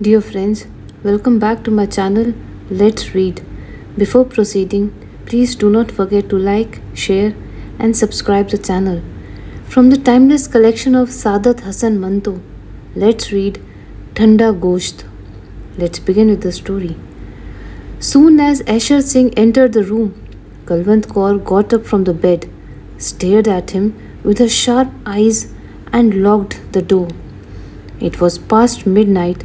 Dear friends, welcome back to my channel. Let's read. Before proceeding, please do not forget to like, share, and subscribe the channel. From the timeless collection of Saadat Hasan Manto, let's read Thanda Gosht. Let's begin with the story. Soon as Eshwar Singh entered the room, Kalwant Kaur got up from the bed, stared at him with her sharp eyes, and locked the door. It was past midnight,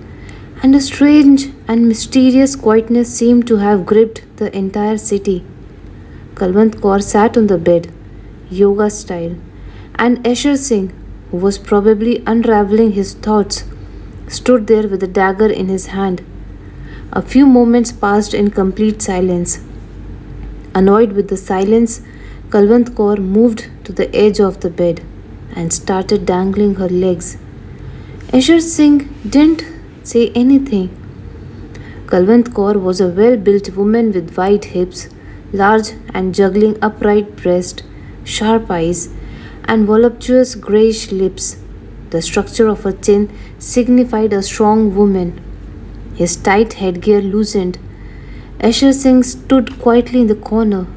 and a strange and mysterious quietness seemed to have gripped the entire city. Kalwant Kaur sat on the bed, yoga style, and Eshwar Singh, who was probably unraveling his thoughts, stood there with a dagger in his hand. A few moments passed in complete silence. Annoyed with the silence, Kalwant Kaur moved to the edge of the bed and started dangling her legs. Eshwar Singh didn't say anything. Kalwant Kaur was a well-built woman with wide hips, large and juggling upright breast, sharp eyes, and voluptuous greyish lips. The structure of her chin signified a strong woman. His tight headgear loosened. Eshwar Singh stood quietly in the corner.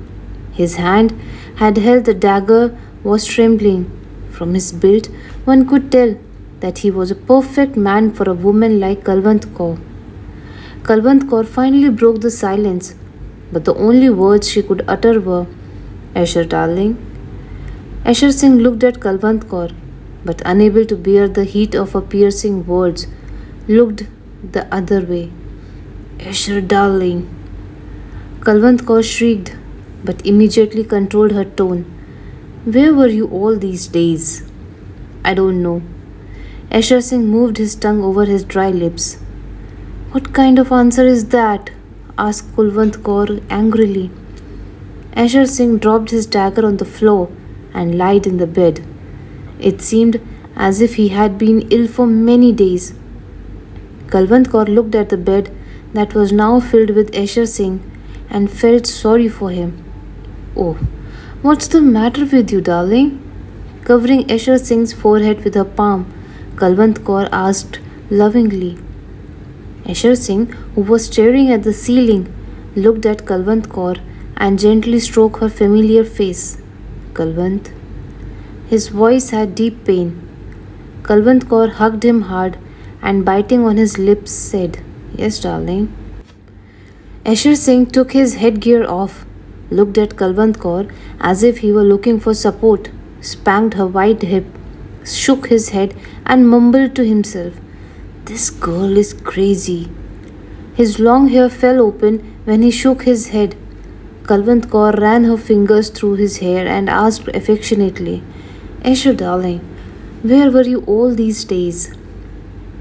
His hand had held the dagger was trembling. From his build, one could tell that he was a perfect man for a woman like Kalwant Kaur. Kalwant Kaur finally broke the silence, but the only words she could utter were, "Eshwar, darling." Eshwar Singh looked at Kalwant Kaur, but unable to bear the heat of her piercing words, looked the other way. "Eshwar, darling." Kalwant Kaur shrieked, but immediately controlled her tone. "Where were you all these days?" "I don't know." Eshwar Singh moved his tongue over his dry lips. "What kind of answer is that?" asked Kalwant Kaur angrily. Eshwar Singh dropped his dagger on the floor and lied in the bed. It seemed as if he had been ill for many days. Kalwant Kaur looked at the bed that was now filled with Eshwar Singh and felt sorry for him. "Oh, what's the matter with you, darling?" Covering Eshwar Singh's forehead with her palm, Kalwant Kaur asked lovingly. Eshwar Singh, who was staring at the ceiling, looked at Kalwant Kaur and gently stroked her familiar face. "Kalwant." His voice had deep pain. Kalwant Kaur hugged him hard and, biting on his lips, said, "Yes, darling." Eshwar Singh took his headgear off, looked at Kalwant Kaur as if he were looking for support, spanked her white hip, shook his head, and mumbled to himself, "This girl is crazy." His long hair fell open when he shook his head. Kalwant Kaur ran her fingers through his hair and asked affectionately, "Eshwar, darling, where were you all these days?"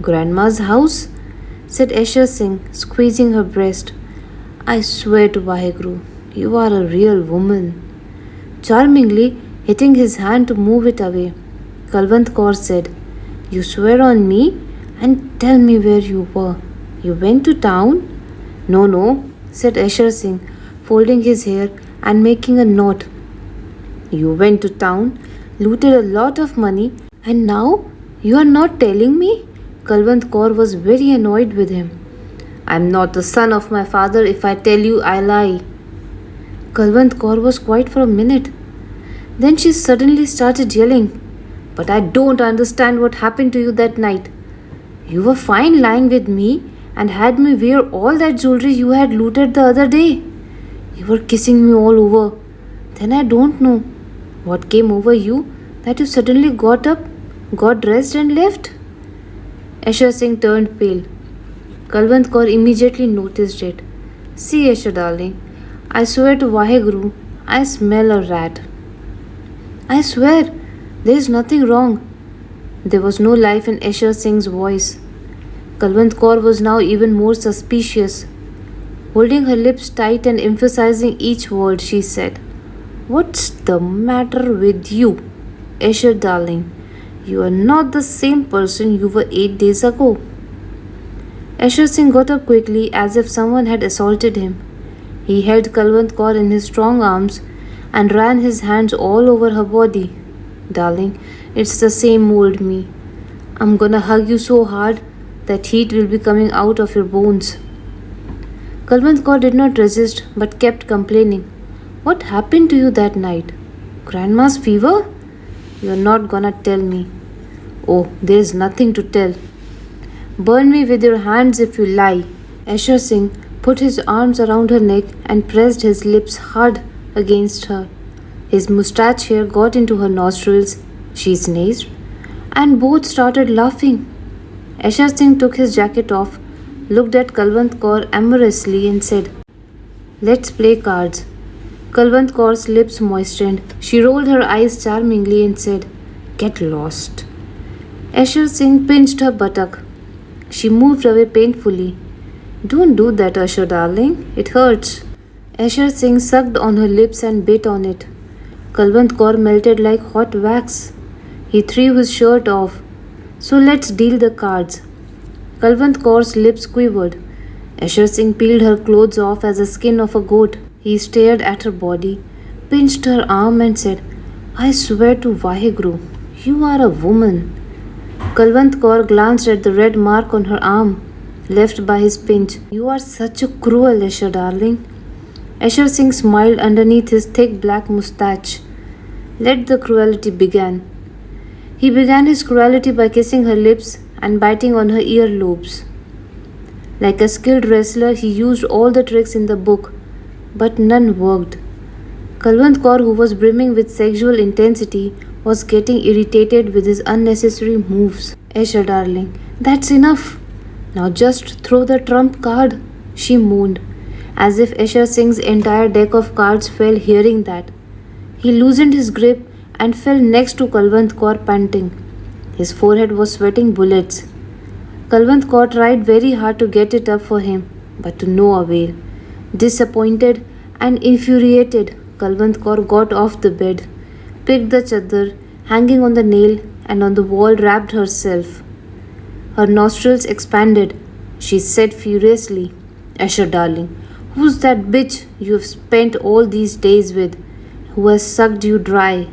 "Grandma's house," said Eshwar Singh, squeezing her breast. "I swear to Vaheguru, you are a real woman." Charmingly hitting his hand to move it away, Kalwant Kaur said, "You swear on me, and tell me where you were. You went to town?" "No, no," said Eshwar Singh, folding his hair and making a knot. "You went to town, looted a lot of money, and now you are not telling me?" Kalwant Kaur was very annoyed with him. "I'm not the son of my father. If I tell you, I lie." Kalwant Kaur was quiet for a minute. Then she suddenly started yelling, "But I don't understand what happened to you that night. You were fine lying with me and had me wear all that jewelry you had looted the other day. You were kissing me all over. Then I don't know what came over you that you suddenly got up, got dressed, and left." Eshwar Singh turned pale. Kalwant Kaur immediately noticed it. "See, Eshwar, darling, I swear to Vaheguru, I smell a rat." "I swear, there is nothing wrong." There was no life in Eshwar Singh's voice. Kalwant Kaur was now even more suspicious. Holding her lips tight and emphasizing each word, she said, "What's the matter with you, Eshwar, darling? You are not the same person you were 8 days ago." Eshwar Singh got up quickly as if someone had assaulted him. He held Kalwant Kaur in his strong arms and ran his hands all over her body. "Darling, it's the same old me. I'm gonna hug you so hard That heat will be coming out of your bones. Kalwant Kaur did not resist but kept complaining. What happened to you that night? Grandma's fever? You're not gonna tell me. Oh, there's nothing to tell. Burn me with your hands if you lie. Eshwar Singh put his arms around her neck and pressed his lips hard against her. His moustache hair got into her nostrils. She sneezed, and both started laughing. Eshwar Singh took his jacket off, looked at Kalwant Kaur amorously and said, Let's play cards. Kalwant Kaur's lips moistened. She rolled her eyes charmingly and said, Get lost. Eshwar Singh pinched her buttock. She moved away painfully. Don't do that, Usher darling. It hurts. Eshwar Singh sucked on her lips and bit on it. Kalwant Kaur melted like hot wax. He threw his shirt off. So let's deal the cards. Kalwant Kaur's lips quivered. Eshwar Singh peeled her clothes off as the skin of a goat. He stared at her body, pinched her arm and said, I swear to Vaheguru, you are a woman. Kalwant Kaur glanced at the red mark on her arm, left by his pinch. You are such a cruel, Eshwar darling. Eshwar Singh smiled underneath his thick black moustache. Let the cruelty begin. He began his cruelty by kissing her lips and biting on her earlobes. Like a skilled wrestler, he used all the tricks in the book, but none worked. Kalwant Kaur, who was brimming with sexual intensity, was getting irritated with his unnecessary moves. Eshwar darling, that's enough. Now just throw the trump card, she moaned, as if Eshwar Singh's entire deck of cards fell hearing that. He loosened his grip and fell next to Kalwant Kaur panting. His forehead was sweating bullets. Kalwant Kaur tried very hard to get it up for him, but to no avail. Disappointed and infuriated, Kalwant Kaur got off the bed, picked the chadar hanging on the nail and on the wall wrapped herself. Her nostrils expanded. She said furiously, Eshwar darling, who's that bitch you've spent all these days with, who has sucked you dry?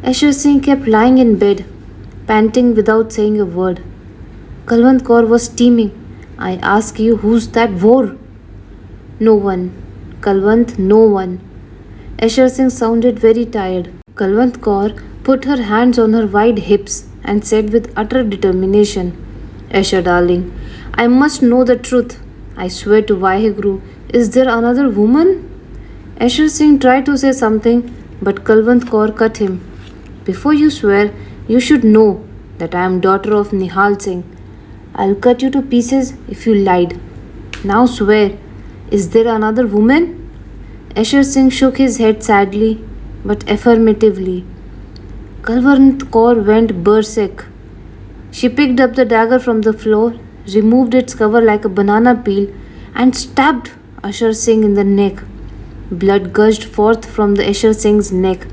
Eshwar Singh kept lying in bed, panting without saying a word. Kalwant Kaur was steaming. I ask you, who's that whore? No one. Kalwant, no one. Eshwar Singh sounded very tired. Kalwant Kaur put her hands on her wide hips and said with utter determination, Eshwar darling, I must know the truth. I swear to Vaheguru, is there another woman? Eshwar Singh tried to say something, but Kalwant Kaur cut him. Before you swear, you should know that I am daughter of Nihal Singh. I'll cut you to pieces if you lied. Now swear, is there another woman? Eshwar Singh shook his head sadly, but affirmatively. Kalwant Kaur went berserk. She picked up the dagger from the floor, removed its cover like a banana peel, and stabbed Eshwar Singh in the neck. Blood gushed forth from the Eshwar Singh's neck.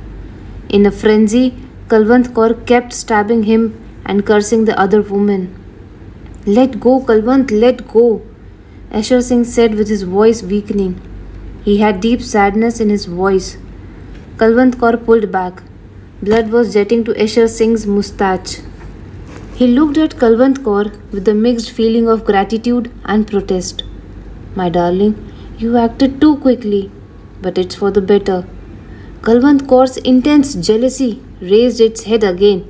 In a frenzy, Kalwant Kaur kept stabbing him and cursing the other woman. Let go, Kalwant, let go, Eshwar Singh said with his voice weakening. He had deep sadness in his voice. Kalwant Kaur pulled back. Blood was jetting to Eshwar Singh's moustache. He looked at Kalwant Kaur with a mixed feeling of gratitude and protest. My darling, you acted too quickly, but it's for the better. Kalwant Kaur's intense jealousy raised its head again.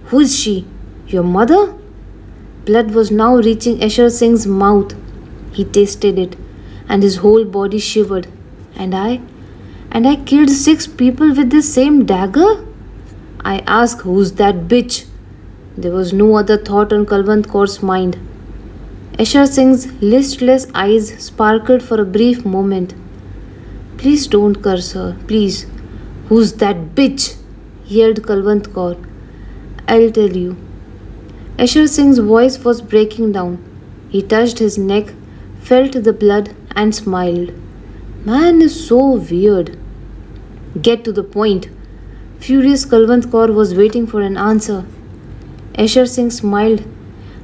Who is she? Your mother? Blood was now reaching Eshwar Singh's mouth. He tasted it, and his whole body shivered. And I killed 6 people with this same dagger? I ask, who's that bitch? There was no other thought on Kalwant Kaur's mind. Eshwar Singh's listless eyes sparkled for a brief moment. Please don't curse her, please. Who's that bitch? Yelled Kalwant Kaur. I'll tell you. Eshwar Singh's voice was breaking down. He touched his neck, felt the blood, and smiled. Man is so weird. Get to the point. Furious Kalwant Kaur was waiting for an answer. Eshwar Singh smiled,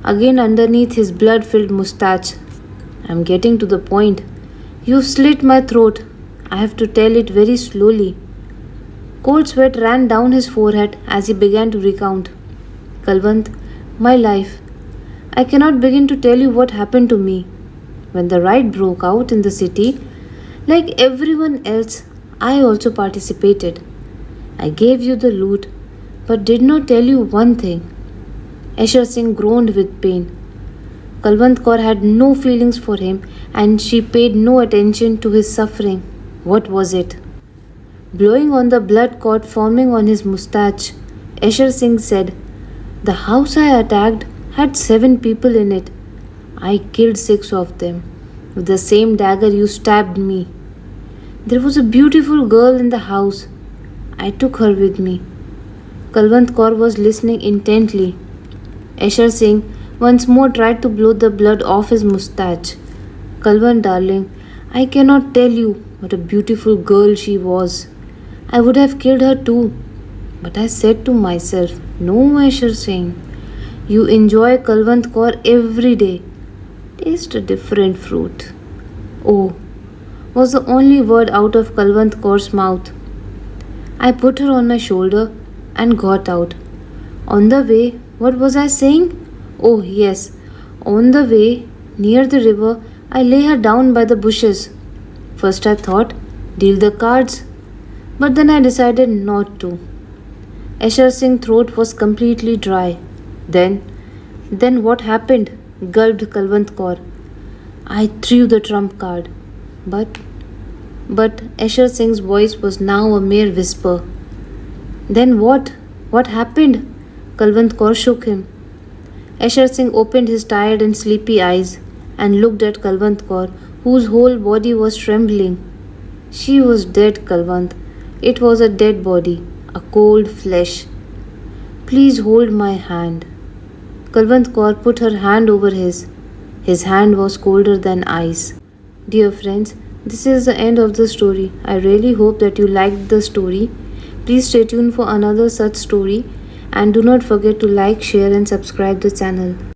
again underneath his blood-filled moustache. I'm getting to the point. You've slit my throat. I have to tell it very slowly. Cold sweat ran down his forehead as he began to recount. Kalwant, my life. I cannot begin to tell you what happened to me. When the riot broke out in the city, like everyone else, I also participated. I gave you the loot, but did not tell you one thing. Eshwar Singh groaned with pain. Kalwant Kaur had no feelings for him and she paid no attention to his suffering. What was it? Blowing on the blood clot forming on his moustache, Eshwar Singh said, "The house I attacked had 7 people in it. I killed 6 of them. With the same dagger you stabbed me. There was a beautiful girl in the house. I took her with me." Kalwant Kaur was listening intently. Eshwar Singh once more tried to blow the blood off his moustache. "Kalwant, darling, I cannot tell you what a beautiful girl she was. I would have killed her too. But I said to myself, no, Eshwar Singh, you enjoy Kalwant Kaur every day. Taste a different fruit." "Oh," was the only word out of Kalwant Kaur's mouth. I put her on my shoulder and got out. On the way, what was I saying? Oh, yes. On the way, near the river, I lay her down by the bushes. First I thought, deal the cards. But then I decided not to. Eshwar Singh's throat was completely dry. Then what happened? Gulped Kalwant Kaur. "I threw the trump card." But Eshwar Singh's voice was now a mere whisper. "Then what? What happened?" Kalwant Kaur shook him. Eshwar Singh opened his tired and sleepy eyes and looked at Kalwant Kaur, whose whole body was trembling. She was dead, Kalwant. It was a dead body, a cold flesh. "Please hold my hand." Kalwant Kaur put her hand over his. His hand was colder than ice. Dear friends, this is the end of the story. I really hope that you liked the story. Please stay tuned for another such story and do not forget to like, share and subscribe the channel.